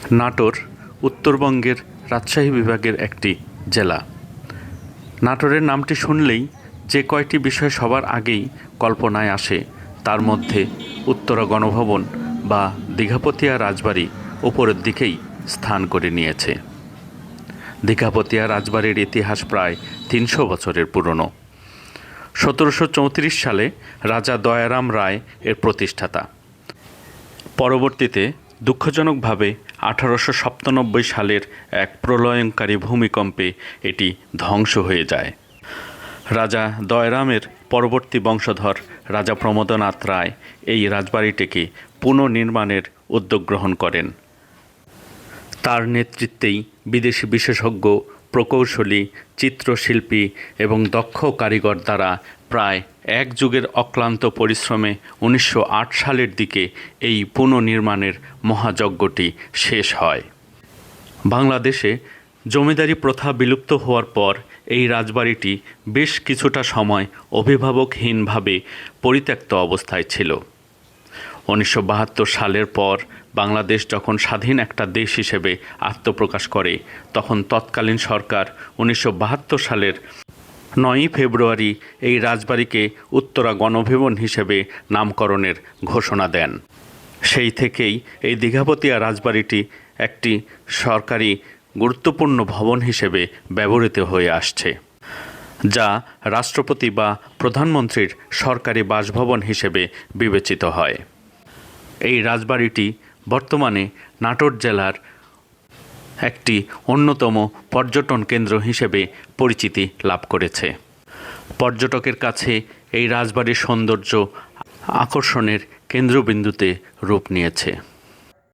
নাটোর উত্তরবঙ্গের রাজশাহী বিভাগের একটি জেলা। নাটোরের নামটি শুনলেই যে কয়টি বিষয় সবার আগেই কল্পনায় আসে তার মধ্যে উত্তরা গণভবন বা দীঘাপতিয়া রাজবাড়ি ওপরের দিকেই স্থান করে নিয়েছে। দীঘাপতিয়া রাজবাড়ির ইতিহাস প্রায় ৩০০ বছরের পুরনো। ১৭৩৪ সালে রাজা দয়ারাম রায় এর প্রতিষ্ঠাতা। পরবর্তীতে দুঃখজনকভাবে ১৮৯৭ সালের এক প্রলয়ঙ্কারী ভূমিকম্পে এটি ধ্বংস হয়ে যায়। রাজা দয়রামের পরবর্তী বংশধর রাজা প্রমোদনাথ রায় এই রাজবাড়িটিকে পুনর্নির্মাণের উদ্যোগ গ্রহণ করেন। তার নেতৃত্বেই বিদেশি বিশেষজ্ঞ, প্রকৌশলী, চিত্রশিল্পী এবং দক্ষ কারিগর দ্বারা প্রায় এক যুগের অক্লান্ত পরিশ্রমে ১৯০৮ সালের দিকে এই পুনর্নির্মাণের মহাযজ্ঞটি শেষ হয়। বাংলাদেশে জমিদারি প্রথা বিলুপ্ত হওয়ার পর এই রাজবাড়িটি বেশ কিছুটা সময় অভিভাবকহীনভাবে পরিত্যক্ত অবস্থায় ছিল। ১৯৭২ সালের পর বাংলাদেশ যখন স্বাধীন একটা দেশ হিসেবে আত্মপ্রকাশ করে, তখন তৎকালীন সরকার ১৯৭২ সালের ৯ই ফেব্রুয়ারি এই রাজবাড়িকে উত্তরা গণভবন হিসেবে নামকরণের ঘোষণা দেন। সেই থেকেই এই দীঘাপতিয়া রাজবাড়িটি একটি সরকারি গুরুত্বপূর্ণ ভবন হিসেবে ব্যবহৃত হয়ে আসছে, যা রাষ্ট্রপতি বা প্রধানমন্ত্রীর সরকারি বাসভবন হিসেবে বিবেচিত হয়। এই রাজবাড়িটি বর্তমানে নাটোর জেলার একটি অন্যতম পর্যটন কেন্দ্র হিসেবে পরিচিতি লাভ করেছে। পর্যটকের কাছে এই রাজবাড়ির সৌন্দর্য আকর্ষণের কেন্দ্রবিন্দুতে রূপ নিয়েছে।